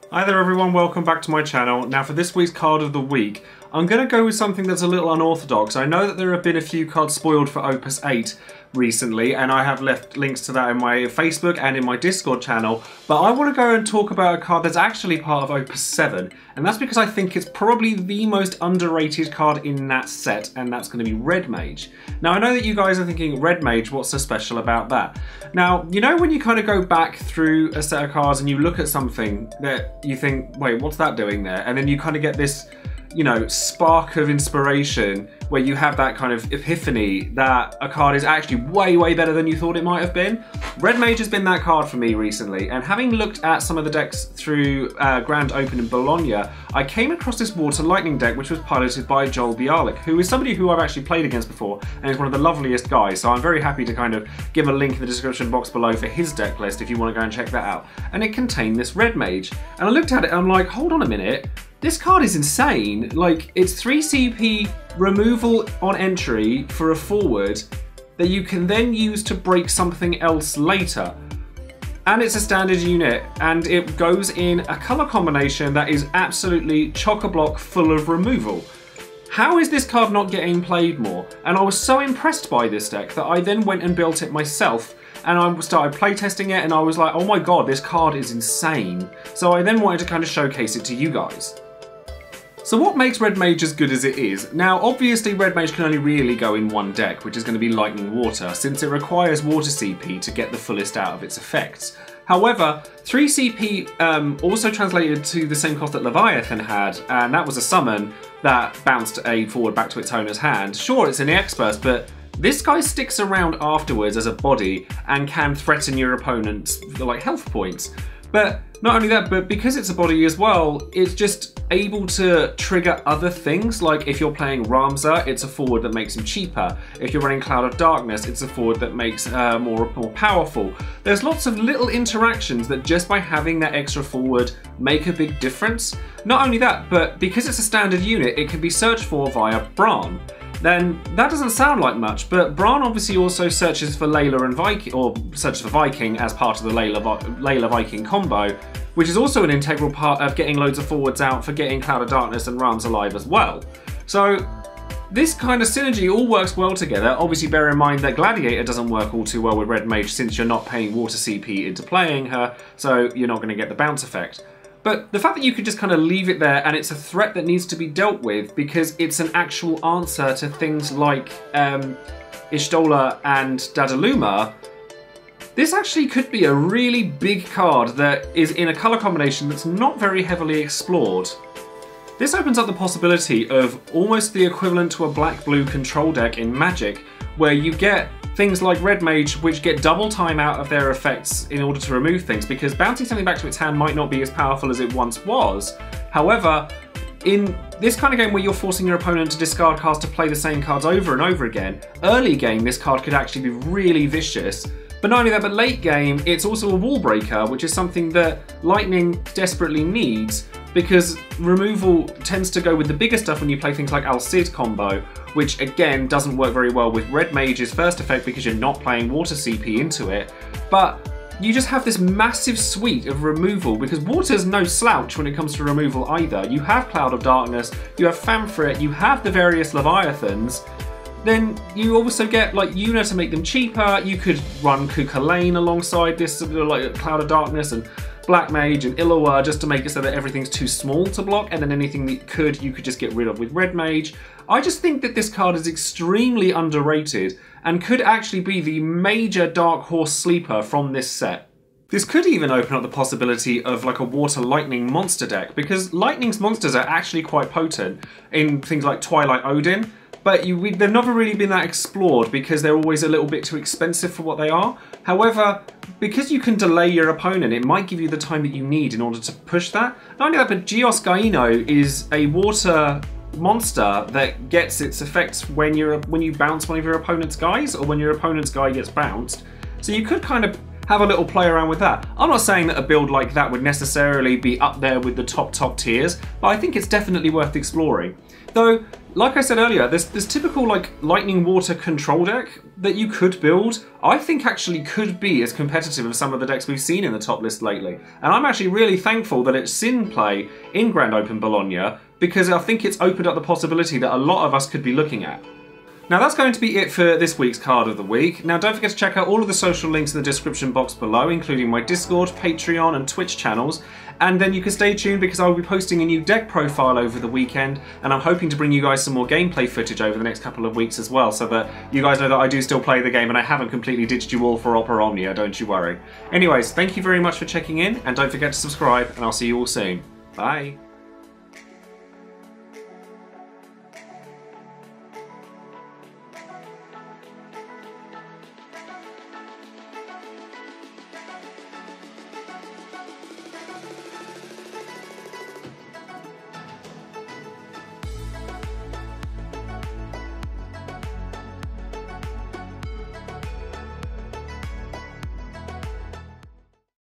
Hi there everyone, welcome back to my channel. Now for this week's card of the week, I'm going to go with something that's a little unorthodox. I know that there have been a few cards spoiled for Opus VIII recently, and I have left links to that in my Facebook and in my Discord channel, but I want to go and talk about a card that's actually part of Opus VII, and that's because I think it's probably the most underrated card in that set, and that's going to be Red Mage. Now I know that you guys are thinking, Red Mage, what's so special about that? Now, you know when you kind of go back through a set of cards and you look at something that you think, wait, what's that doing there? And then you kind of get this, you know, spark of inspiration where you have that kind of epiphany that a card is actually way better than you thought it might have been. Red Mage has been that card for me recently, and having looked at some of the decks through Grand Open Bologna, I came across this Water Lightning deck which was piloted by Joel Bialik, who is somebody who I've actually played against before and is one of the loveliest guys, so I'm very happy to kind of give a link in the description box below for his deck list if you want to go and check that out. And it contained this Red Mage, and I looked at it and I'm like, hold on a minute, this card is insane. Like, it's 3 CP removal on entry for a forward that you can then use to break something else later. And it's a standard unit, and it goes in a colour combination that is absolutely chock-a-block full of removal. How is this card not getting played more? And I was so impressed by this deck that I then went and built it myself, and I started playtesting it, and I was like, oh my god, this card is insane. So I then wanted to kind of showcase it to you guys. So what makes Red Mage as good as it is? Now obviously Red Mage can only really go in one deck, which is going to be Lightning Water, since it requires Water CP to get the fullest out of its effects. However, 3 CP also translated to the same cost that Leviathan had, and that was a summon that bounced a forward back to its owner's hand. Sure, it's an X-Burst, but this guy sticks around afterwards as a body and can threaten your opponent's like health points. But not only that, but because it's a body as well, it's just able to trigger other things. Like if you're playing Ramza, it's a forward that makes him cheaper. If you're running Cloud of Darkness, it's a forward that makes more powerful. There's lots of little interactions that just by having that extra forward make a big difference. Not only that, but because it's a standard unit, it can be searched for via Bran. Then that doesn't sound like much, but Bran obviously also searches for Layla and Viking, or searches for Viking as part of the Layla Viking combo, which is also an integral part of getting loads of forwards out for getting Cloud of Darkness and Rams alive as well. So this kind of synergy all works well together. Obviously bear in mind that Gladiator doesn't work all too well with Red Mage since you're not paying Water CP into playing her, so you're not going to get the bounce effect. But the fact that you could just kind of leave it there and it's a threat that needs to be dealt with because it's an actual answer to things like Y'shtola and Dadaluma, this actually could be a really big card that is in a colour combination that's not very heavily explored. This opens up the possibility of almost the equivalent to a black-blue control deck in Magic, where you get things like Red Mage which get double time out of their effects in order to remove things, because bouncing something back to its hand might not be as powerful as it once was. However, in this kind of game where you're forcing your opponent to discard cards to play the same cards over and over again, early game this card could actually be really vicious. But not only that, but late game it's also a wall breaker, which is something that Lightning desperately needs, because removal tends to go with the bigger stuff when you play things like Al Cid combo, which again doesn't work very well with Red Mage's first effect because you're not playing Water CP into it. But you just have this massive suite of removal, because Water's no slouch when it comes to removal either. You have Cloud of Darkness, you have Famfrit, you have the various Leviathans. Then you also get like Yuna to make them cheaper. You could run Kuka Lane alongside this, like Cloud of Darkness and Black Mage and Illawa, just to make it so that everything's too small to block, and then anything that you could just get rid of with Red Mage. I just think that this card is extremely underrated and could actually be the major Dark Horse sleeper from this set. This could even open up the possibility of like a Water Lightning monster deck, because Lightning's monsters are actually quite potent in things like Twilight Odin, but they've never really been that explored because they're always a little bit too expensive for what they are. However, because you can delay your opponent, it might give you the time that you need in order to push that. Not only that, but Geos Gaino is a water monster that gets its effects when you bounce one of your opponent's guys, or when your opponent's guy gets bounced. So you could kind of have a little play around with that. I'm not saying that a build like that would necessarily be up there with the top tiers, but I think it's definitely worth exploring. Though, like I said earlier, this typical like lightning water control deck that you could build, I think actually could be as competitive as some of the decks we've seen in the top list lately. And I'm actually really thankful that it's in play in Grand Open Bologna, because I think it's opened up the possibility that a lot of us could be looking at. Now that's going to be it for this week's card of the week. Now don't forget to check out all of the social links in the description box below, including my Discord, Patreon and Twitch channels. And then you can stay tuned because I will be posting a new deck profile over the weekend, and I'm hoping to bring you guys some more gameplay footage over the next couple of weeks as well, so that you guys know that I do still play the game and I haven't completely ditched you all for Opera Omnia, don't you worry. Anyways, thank you very much for checking in, and don't forget to subscribe, and I'll see you all soon. Bye!